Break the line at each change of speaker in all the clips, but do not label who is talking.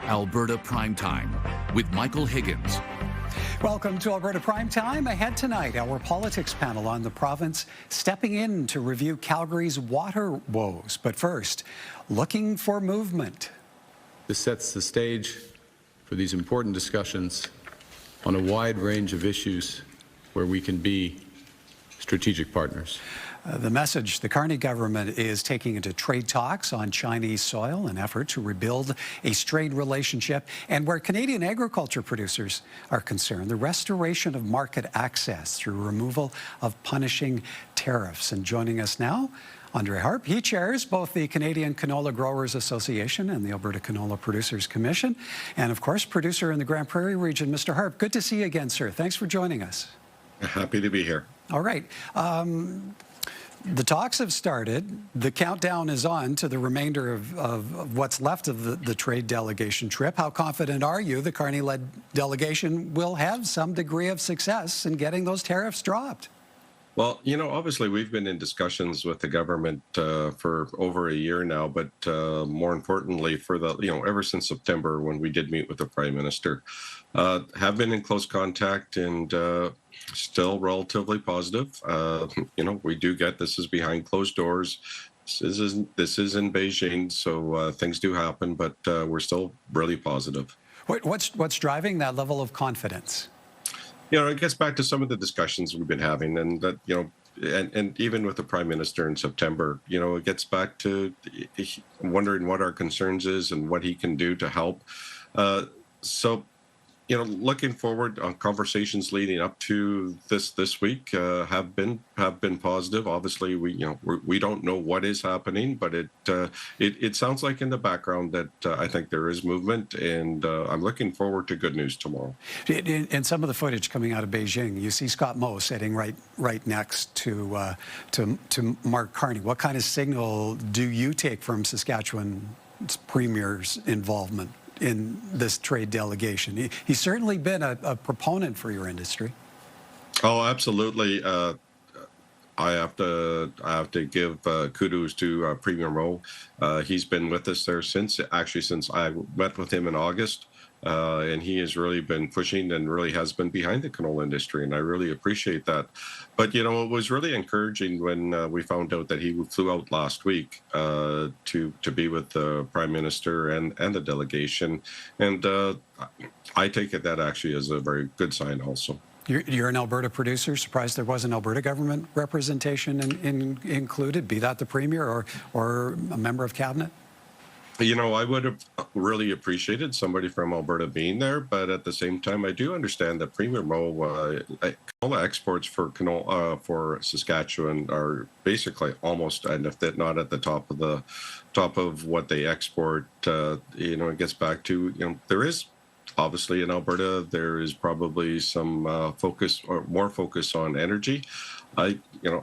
Alberta Primetime with Michael Higgins.
Welcome to Alberta Primetime. Ahead tonight, our politics panel on the province stepping in to review Calgary's water woes. But first, looking for movement.
This sets the stage for these important discussions on a wide range of issues where we can be strategic partners.
The message the Carney government is taking into trade talks on Chinese soil, an effort to rebuild a strained relationship, and where Canadian agriculture producers are concerned, the restoration of market access through removal of punishing tariffs. And joining us now, Andre Harp. He chairs both the Canadian Canola Growers Association and the Alberta Canola Producers Commission, and of course, producer in the Grand Prairie region. Mr. Harp, good to see you again, sir. Thanks for joining us.
Happy to be here.
All right. The talks have started. The countdown is on to the remainder of what's left of the trade delegation trip. How confident are you the Carney-led delegation will have some degree of success in getting those tariffs dropped?
Well, obviously we've been in discussions with the government for over a year now, but more importantly, for ever since September when we did meet with the Prime Minister, have been in close contact and still relatively positive. We do get this is behind closed doors. This is in Beijing, so things do happen, but we're still really positive.
What's driving that level of confidence?
It gets back to some of the discussions we've been having, and that and even with the Prime Minister in September, it gets back to wondering what our concerns is and what he can do to help. Looking forward on conversations leading up to this week have been positive. Obviously, we don't know what is happening, but it sounds like in the background that I think there is movement, and I'm looking forward to good news tomorrow.
In some of the footage coming out of Beijing, you see Scott Moe sitting right next to Mark Carney. What kind of signal do you take from Saskatchewan's premier's involvement in this trade delegation? He's certainly been a proponent for your industry.
Oh, absolutely. I have to give kudos to Premier Moe. He's been with us there since I met with him in August. And he has really been pushing and really has been behind the canola industry, and I really appreciate that. But, it was really encouraging when we found out that he flew out last week to be with the Prime Minister and the delegation. And I take it that actually is a very good sign also.
You're an Alberta producer. Surprised there wasn't Alberta government representation included, be that the Premier or a member of Cabinet?
I would have really appreciated somebody from Alberta being there, but at the same time, I do understand that Premier Moe canola exports for Saskatchewan are basically almost, and if they're not at the top of what they export, it gets back to there is. Obviously, in Alberta, there is probably some more focus on energy. I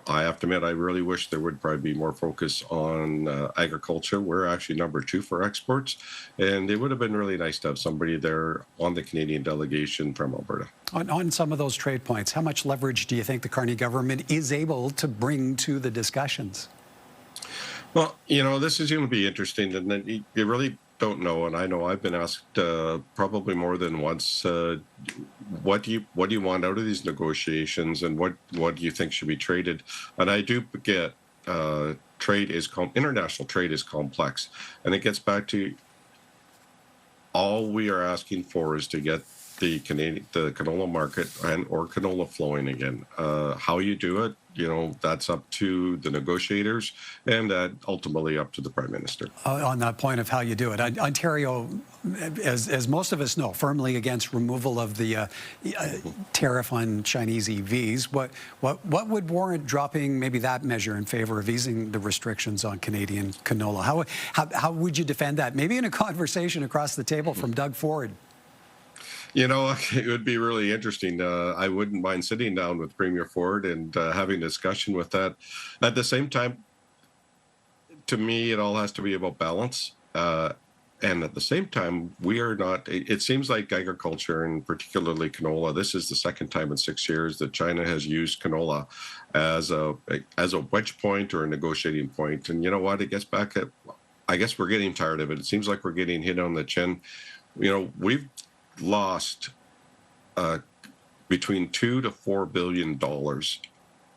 have to admit, I really wish there would probably be more focus on agriculture. We're actually number 2 for exports, and it would have been really nice to have somebody there on the Canadian delegation from Alberta.
On some of those trade points, how much leverage do you think the Carney government is able to bring to the discussions?
Well, this is going to be interesting, and you really don't know, and I know I've been asked probably more than once, what do you want out of these negotiations, and what do you think should be traded? And I do get international trade is complex, and it gets back to all we are asking for is to get the canola market or canola flowing again. How you do it, that's up to the negotiators and ultimately up to the Prime Minister.
On that point of how you do it, Ontario, as most of us know, firmly against removal of the tariff on Chinese EVs. What would warrant dropping maybe that measure in favor of easing the restrictions on Canadian canola? How would you defend that? Maybe in a conversation across the table from Doug Ford.
It would be really interesting. I wouldn't mind sitting down with Premier Ford and having a discussion with that. At the same time, to me, it all has to be about balance. And at the same time, we are not, it seems like agriculture, and particularly canola, this is the second time in 6 years that China has used canola as a wedge point or a negotiating point. And you know what? It gets back at, I guess we're getting tired of it. It seems like we're getting hit on the chin we've lost between $2 to $4 billion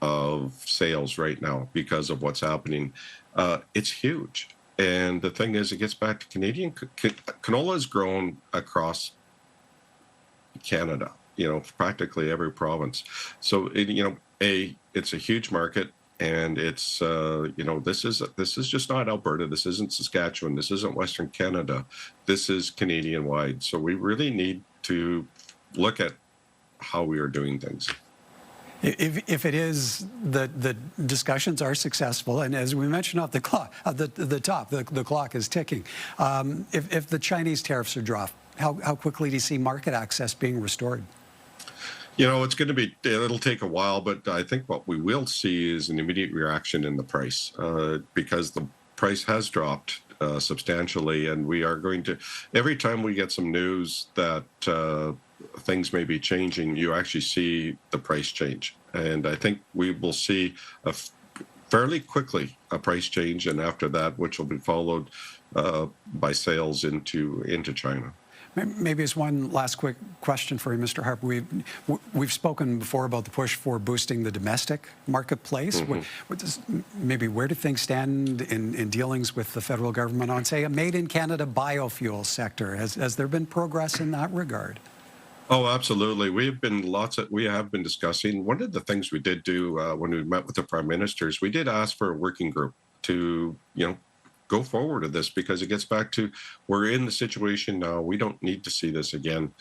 of sales right now because of what's happening. It's huge. And the thing is, it gets back to Canadian canola has grown across Canada, practically every province. So, it's a huge market, and it's, this is just not Alberta. This isn't Saskatchewan. This isn't Western Canada. This is Canadian wide. So we really need to look at how we are doing things.
If it is the discussions are successful, and as we mentioned off the clock, the clock is ticking. If the Chinese tariffs are dropped, how quickly do you see market access being restored?
It's going to be, it'll take a while, but I think what we will see is an immediate reaction in the price because the price has dropped substantially, and we are going to, every time we get some news that things may be changing, you actually see the price change. And I think we will see fairly quickly a price change, and after that, which will be followed by sales into China.
Maybe as one last quick question for you, Mr. Harp. We've spoken before about the push for boosting the domestic marketplace. Maybe where do things stand in dealings with the federal government on, say, a made-in-Canada biofuel sector? Has there been progress in that regard?
Oh, absolutely. We have been discussing. One of the things we did do when we met with the prime ministers, we did ask for a working group to, go forward with this, because it gets back to, we're in the situation now. We don't need to see this again.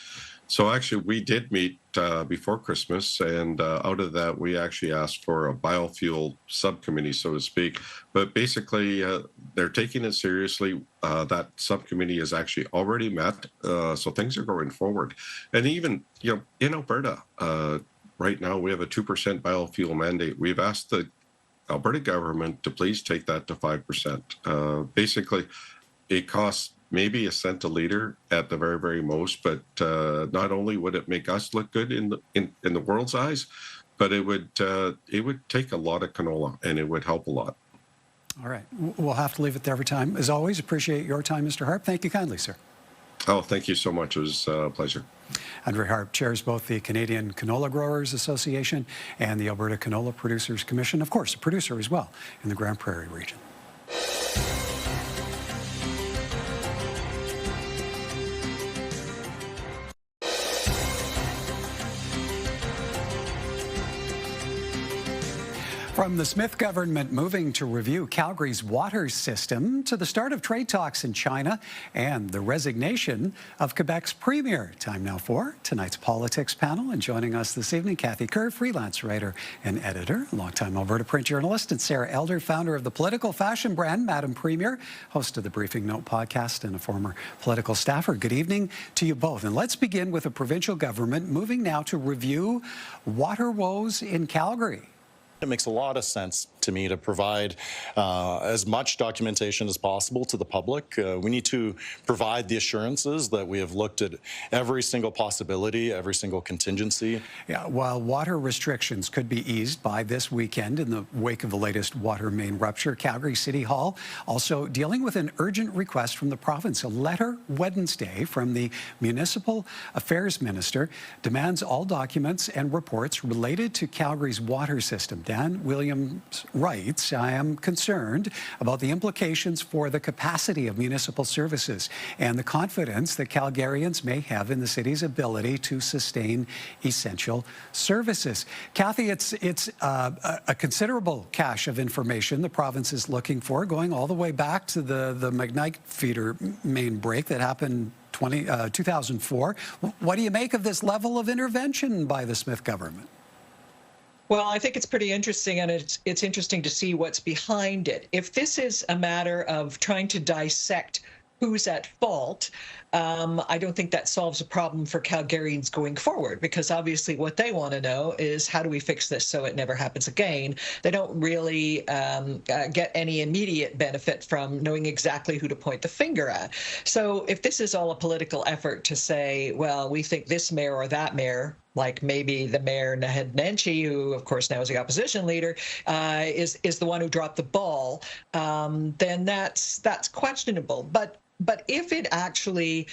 So actually, we did meet before Christmas, and out of that, we actually asked for a biofuel subcommittee, so to speak. But basically, they're taking it seriously. That subcommittee has actually already met, so things are going forward. And even, in Alberta, right now, we have a 2% biofuel mandate. We've asked the Alberta government to please take that to 5%. Basically, it costs maybe a cent a liter at the very, very most, but not only would it make us look good in the world's eyes, but it would take a lot of canola, and it would help a lot.
All right, we'll have to leave it there for time. As always, appreciate your time, Mr. Harp. Thank you kindly, sir.
Oh, thank you so much. It was a pleasure.
Andre Harp chairs both the Canadian Canola Growers Association and the Alberta Canola Producers Commission. Of course, a producer as well in the Grand Prairie region. From the Smith government moving to review Calgary's water system, to the start of trade talks in China, and the resignation of Quebec's premier. Time now for tonight's politics panel. And joining us this evening, Kathy Kerr, freelance writer and editor, longtime Alberta print journalist, and Sarah Elder, founder of the political fashion brand Madam Premier, host of the Briefing Note podcast, and a former political staffer. Good evening to you both. And let's begin with a provincial government moving now to review water woes in Calgary.
It makes a lot of sense to me to provide as much documentation as possible to the public. We need to provide the assurances that we have looked at every single possibility, every single contingency.
Yeah, while water restrictions could be eased by this weekend in the wake of the latest water main rupture, Calgary City Hall also dealing with an urgent request from the province. A letter Wednesday from the Municipal Affairs Minister demands all documents and reports related to Calgary's water system. Dan Williams writes, I am concerned about the implications for the capacity of municipal services and the confidence that Calgarians may have in the city's ability to sustain essential services. Kathy, it's a considerable cache of information the province is looking for, going all the way back to the McKnight feeder main break that happened 2004. What do you make of this level of intervention by the Smith government?
Well, I think it's pretty interesting, and it's interesting to see what's behind it. If this is a matter of trying to dissect who's at fault, I don't think that solves a problem for Calgarians going forward, because obviously what they want to know is, how do we fix this so it never happens again? They don't really get any immediate benefit from knowing exactly who to point the finger at. So if this is all a political effort to say, well, we think this mayor or that mayor, like maybe the mayor Naheed Nenshi, who of course now is the opposition leader, is the one who dropped the ball, then that's questionable. But But if it actually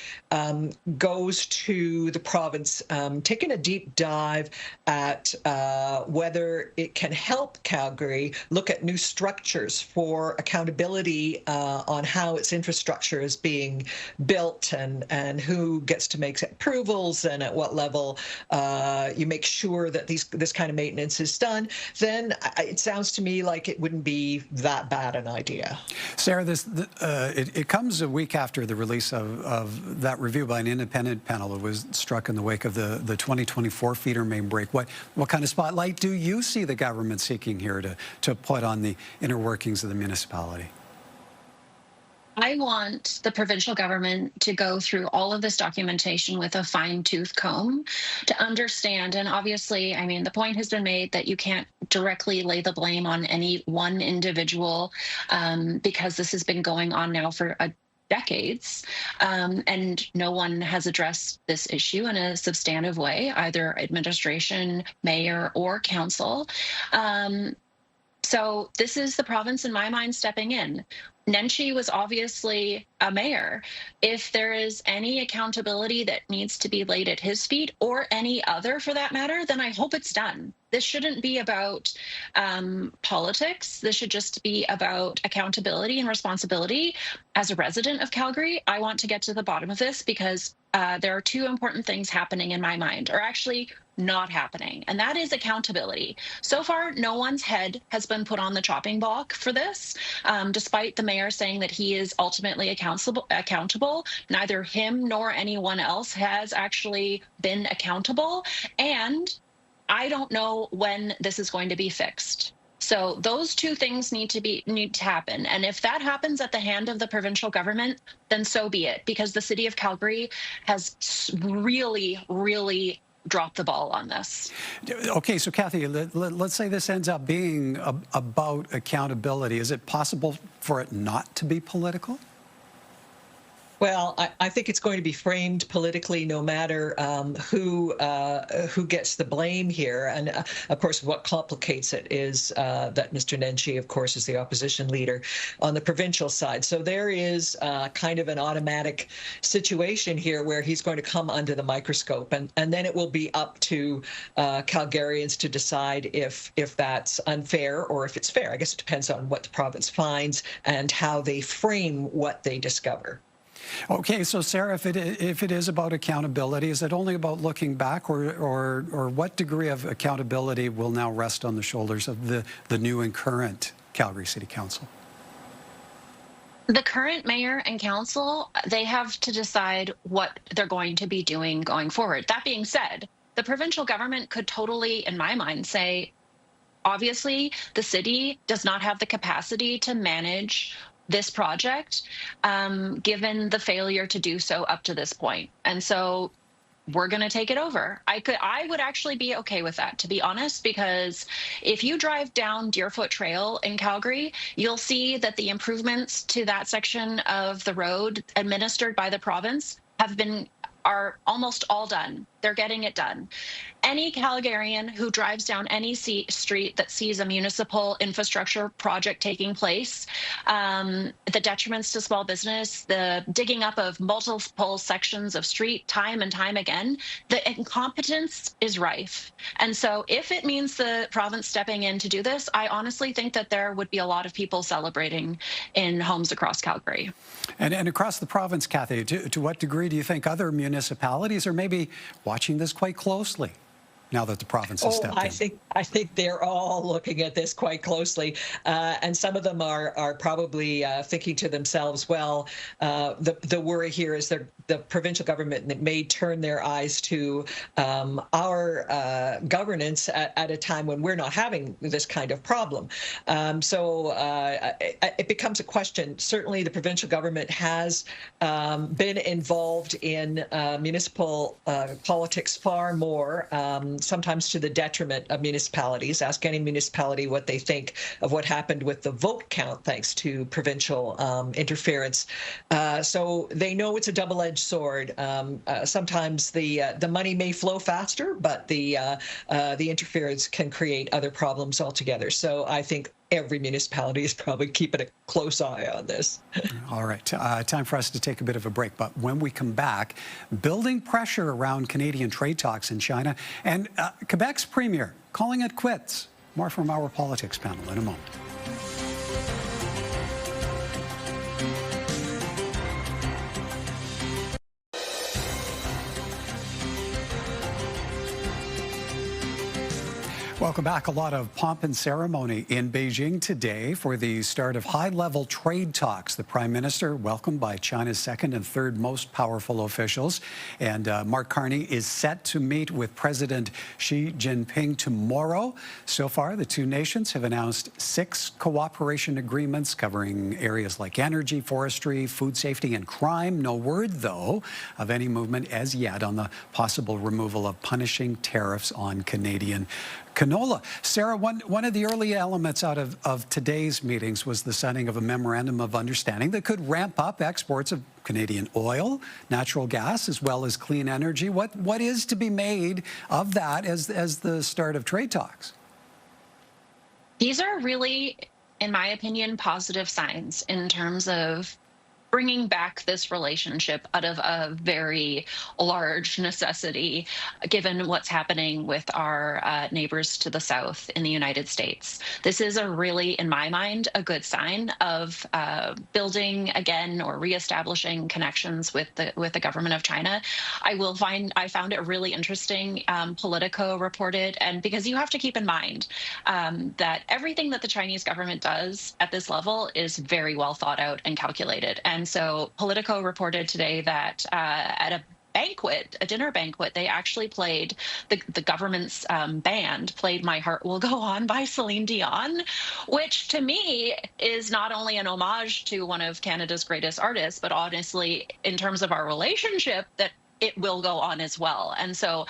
goes to the province, taking a deep dive at whether it can help Calgary look at new structures for accountability on how its infrastructure is being built and who gets to make approvals and at what level you make sure that this kind of maintenance is done, then it sounds to me like it wouldn't be that bad an idea.
Sarah, it comes a week after the release of that review by an independent panel that was struck in the wake of the 2024 feeder main break. What kind of spotlight do you see the government seeking here to put on the inner workings of the municipality?
I want the provincial government to go through all of this documentation with a fine-tooth comb to understand. And obviously, I mean, the point has been made that you can't directly lay the blame on any one individual because this has been going on now for decades, and no one has addressed this issue in a substantive way, either administration, mayor, or council. So this is the province, in my mind, stepping in. Nenshi was obviously a mayor. If there is any accountability that needs to be laid at his feet, or any other for that matter, then I hope it's done. This shouldn't be about politics. This should just be about accountability and responsibility. As a resident of Calgary, I want to get to the bottom of this because there are two important things happening in my mind, or actually not happening, and that is accountability. So far, no one's head has been put on the chopping block for this, despite the mayor saying that he is ultimately accountable. Neither him nor anyone else has actually been accountable, and I don't know when this is going to be fixed. So those two things need to happen. And if that happens at the hand of the provincial government, then so be it, because the city of Calgary has really dropped the ball on this.
Okay, so Kathy, let's say this ends up being about accountability. Is it possible for it not to be political?
Well, I think it's going to be framed politically, no matter who gets the blame here. And of course, what complicates it is that Mr. Nenshi, of course, is the opposition leader on the provincial side. So there is kind of an automatic situation here where he's going to come under the microscope, and then it will be up to Calgarians to decide if that's unfair or if it's fair. I guess it depends on what the province finds and how they frame what they discover.
Okay, so Sarah, if it is about accountability, is it only about looking back, or what degree of accountability will now rest on the shoulders of the new and current Calgary City Council?
The current mayor and council, they have to decide what they're going to be doing going forward. That being said, the provincial government could totally, in my mind, say, obviously, the city does not have the capacity to manage this project, given the failure to do so up to this point. And so we're going to take it over. I would actually be okay with that, to be honest, because if you drive down Deerfoot Trail in Calgary, you'll see that the improvements to that section of the road administered by the province are almost all done. They're getting it done. Any Calgarian who drives down any street that sees a municipal infrastructure project taking place, the detriments to small business, the digging up of multiple sections of street time and time again, the incompetence is rife. And so if it means the province stepping in to do this, I honestly think that there would be a lot of people celebrating in homes across Calgary.
And across the province, Kathy, to what degree do you think other municipalities are maybe watching this quite closely now that the province has stepped in?
I think they're all looking at this quite closely, and some of them are probably thinking to themselves, well, the worry here is that the provincial government may turn their eyes to our governance at a time when we're not having this kind of problem. So it becomes a question. Certainly, the provincial government has been involved in municipal politics far more, sometimes to the detriment of municipalities. Ask any municipality what they think of what happened with the vote count thanks to provincial interference. So they know it's a double-edged sword. Sometimes the money may flow faster, but the interference can create other problems altogether. So I think every municipality is probably keeping a close eye on this.
All right, time for us to take a bit of a break. But when we come back, building pressure around Canadian trade talks in China, and Quebec's premier calling it quits. More from our politics panel in a moment. Welcome back. A lot of pomp and ceremony in Beijing today for the start of high-level trade talks. The Prime Minister welcomed by China's second and third most powerful officials. And Mark Carney is set to meet with President Xi Jinping tomorrow. So far, the two nations have announced 6 cooperation agreements covering areas like energy, forestry, food safety, and crime. No word, though, of any movement as yet on the possible removal of punishing tariffs on Canadian canola. Sarah, one of the early elements out of today's meetings was the signing of a memorandum of understanding that could ramp up exports of Canadian oil, natural gas, as well as clean energy. What is to be made of that as the start of trade talks?
These are really, in my opinion, positive signs in terms of bringing back this relationship out of a very large necessity, given what's happening with our neighbors to the south in the United States. This is a really, in my mind, a good sign of building again or reestablishing connections with the government of China. I found it really interesting. Politico reported, and because you have to keep in mind that everything that the Chinese government does at this level is very well thought out and calculated. And so Politico reported today that at a dinner banquet, they actually played the government's band played "My Heart Will Go On" by Celine Dion, which to me is not only an homage to one of Canada's greatest artists, but honestly, in terms of our relationship, that it will go on as well. And so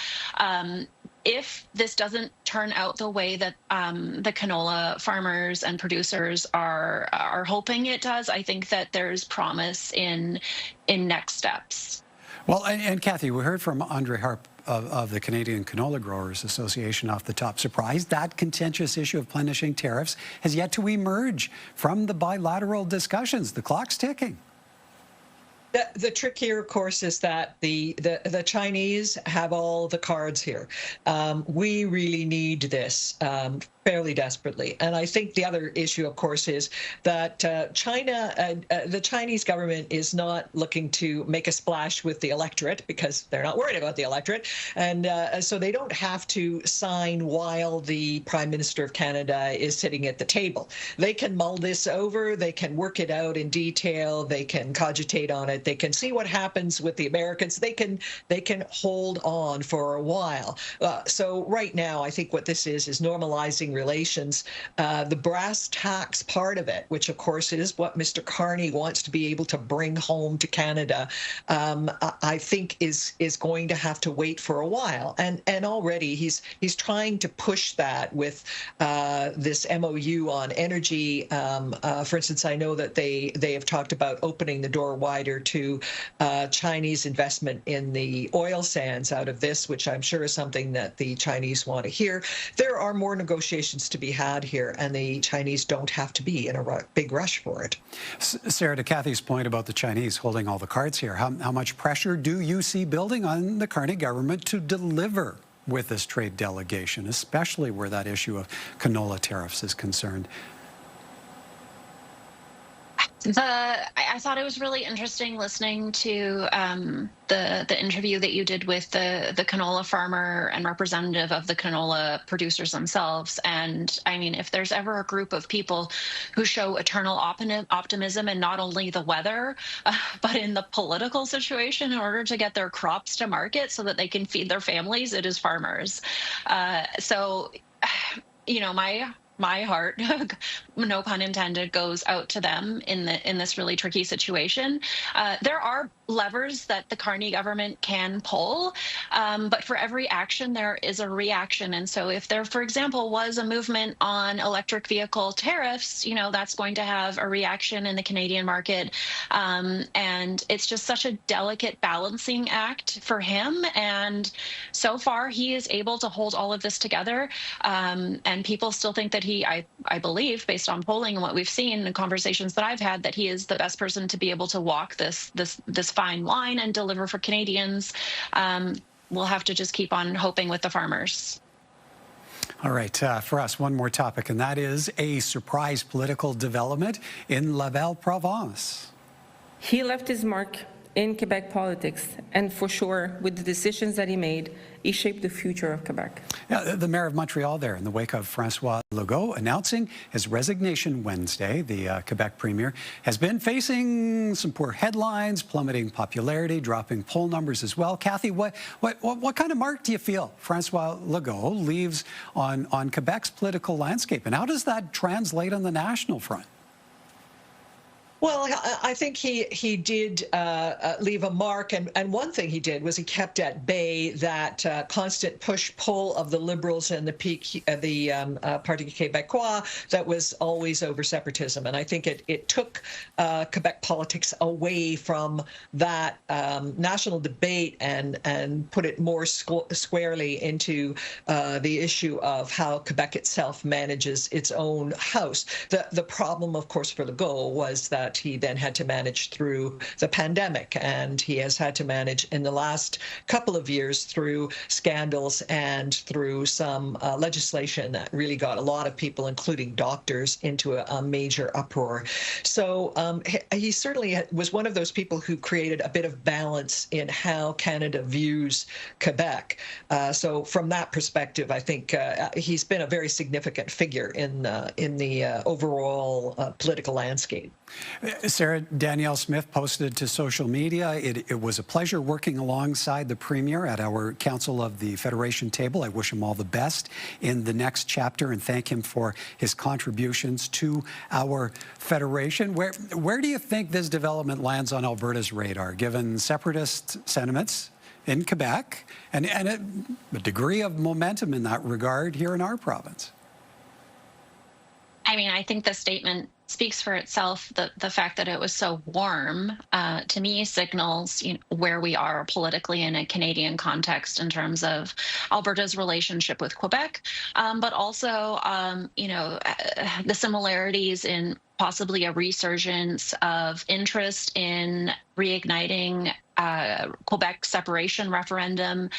if this doesn't turn out the way that the canola farmers and producers are hoping it does, I think that there's promise in next steps.
Well, and Kathy, we heard from Andre Harp of the Canadian Canola Growers Association off the top. Surprised that contentious issue of punishing tariffs has yet to emerge from the bilateral discussions. The clock's ticking.
The trick here, of course, is that the Chinese have all the cards here. We really need this fairly desperately. And I think the other issue, of course, is that the Chinese government is not looking to make a splash with the electorate because they're not worried about the electorate. And so they don't have to sign while the Prime Minister of Canada is sitting at the table. They can mull this over. They can work it out in detail. They can cogitate on it. They can see what happens with the Americans. They can hold on for a while. So right now, I think what this is normalizing relations. The brass tacks part of it, which of course is what Mr. Carney wants to be able to bring home to Canada, I think is going to have to wait for a while. And already he's trying to push that with this MOU on energy. For instance, I know that they have talked about opening the door wider to Chinese investment in the oil sands out of this, which I'm sure is something that the Chinese want to hear. There are more negotiations to be had here, and the Chinese don't have to be in a big rush for it.
Sarah, to Kathy's point about the Chinese holding all the cards here, how much pressure do you see building on the Carney government to deliver with this trade delegation, especially where that issue of canola tariffs is concerned?
I thought it was really interesting listening to the interview that you did with the canola farmer and representative of the canola producers themselves. And I mean, if there's ever a group of people who show eternal optimism in not only the weather, but in the political situation in order to get their crops to market so that they can feed their families, it is farmers. So, you know, my heart, no pun intended, goes out to them in this really tricky situation. There are levers that the Carney government can pull, but for every action there is a reaction. And so if there, for example, was a movement on electric vehicle tariffs, that's going to have a reaction in the Canadian market. And it's just such a delicate balancing act for him. And so far he is able to hold all of this together. And people still think that I believe, based on polling and what we've seen and conversations that I've had, that he is the best person to be able to walk this fine line and deliver for Canadians. We'll have to just keep on hoping with the farmers.
All right, for us, one more topic, and that is a surprise political development in La Belle Province.
He left his mark in Quebec politics, and for sure, with the decisions that he made, he shaped the future of Quebec.
Yeah, the mayor of Montreal there, in the wake of François Legault announcing his resignation Wednesday, the Quebec premier has been facing some poor headlines, plummeting popularity, dropping poll numbers as well. Kathy, what kind of mark do you feel François Legault leaves on Quebec's political landscape, and how does that translate on the national front?
Well, I think he did leave a mark, and one thing he did was he kept at bay that constant push-pull of the Liberals and the Parti Québécois that was always over separatism, and I think it took Quebec politics away from that national debate and put it more squarely into the issue of how Quebec itself manages its own house. The problem, of course, for Legault was that he then had to manage through the pandemic, and he has had to manage in the last couple of years through scandals and through some legislation that really got a lot of people, including doctors, into a major uproar. So he certainly was one of those people who created a bit of balance in how Canada views Quebec. So from that perspective, I think he's been a very significant figure in the overall political landscape.
Sarah, Danielle Smith posted to social media, it was a pleasure working alongside the Premier at our Council of the Federation table. I wish him all the best in the next chapter and thank him for his contributions to our Federation. Where do you think this development lands on Alberta's radar, given separatist sentiments in Quebec and a degree of momentum in that regard here in our province?
I mean, I think the statement speaks for itself. The fact that it was so warm, to me, signals where we are politically in a Canadian context in terms of Alberta's relationship with Quebec, but also, the similarities in possibly a resurgence of interest in reigniting Quebec separation referendum,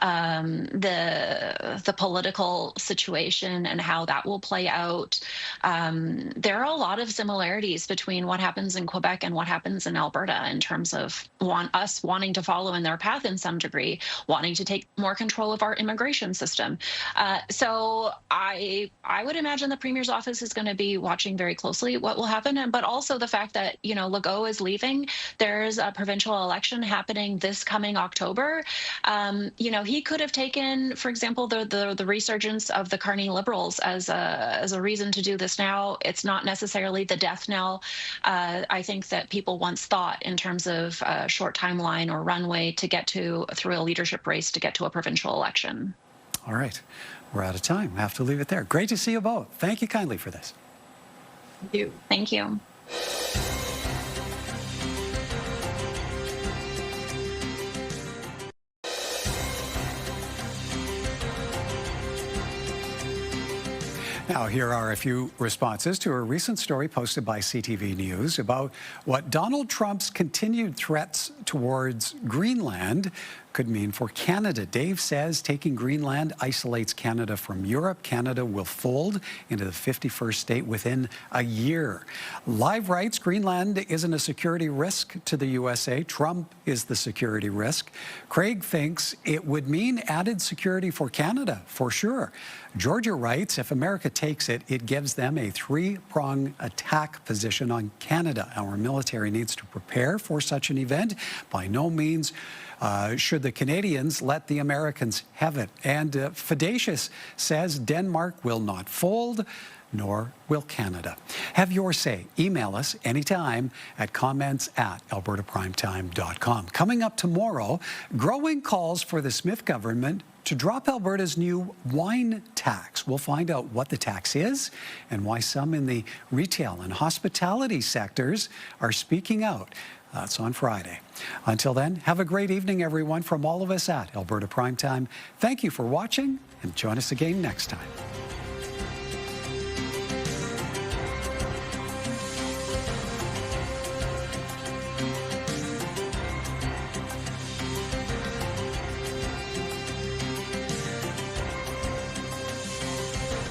the political situation and how that will play out. There are a lot of similarities between what happens in Quebec and what happens in Alberta in terms of us wanting to follow in their path in some degree, wanting to take more control of our immigration system. So I would imagine the Premier's office is going to be watching very closely what will happen, but also the fact that, Legault is leaving. There's a provincial election happening this coming October. He could have taken, for example, the resurgence of the Carney Liberals as a reason to do this now. It's not necessarily the death knell I think that people once thought in terms of a short timeline or runway to get through a leadership race to get to a provincial election.
All right, we're out of time. I have to leave it there. Great to see you both. Thank you kindly for this.
Thank you. Thank you.
Now, here are a few responses to a recent story posted by CTV News about what Donald Trump's continued threats towards Greenland could mean for Canada. Dave says taking Greenland isolates Canada from Europe. Canada will fold into the 51st state within a year. Live writes, Greenland isn't a security risk to the USA. Trump is the security risk. Craig thinks it would mean added security for Canada, for sure. Georgia writes, if America takes it, it gives them a three-pronged attack position on Canada. Our military needs to prepare for such an event. By no means should the Canadians let the Americans have it. And Fidacious says Denmark will not fold. nor will Canada. Have your say. Email us anytime at comments@albertaprimetime.com. Coming up tomorrow, growing calls for the Smith government to drop Alberta's new wine tax. We'll find out what the tax is and why some in the retail and hospitality sectors are speaking out. That's on Friday. Until then, have a great evening, everyone, from all of us at Alberta Primetime. Thank you for watching, and join us again next time.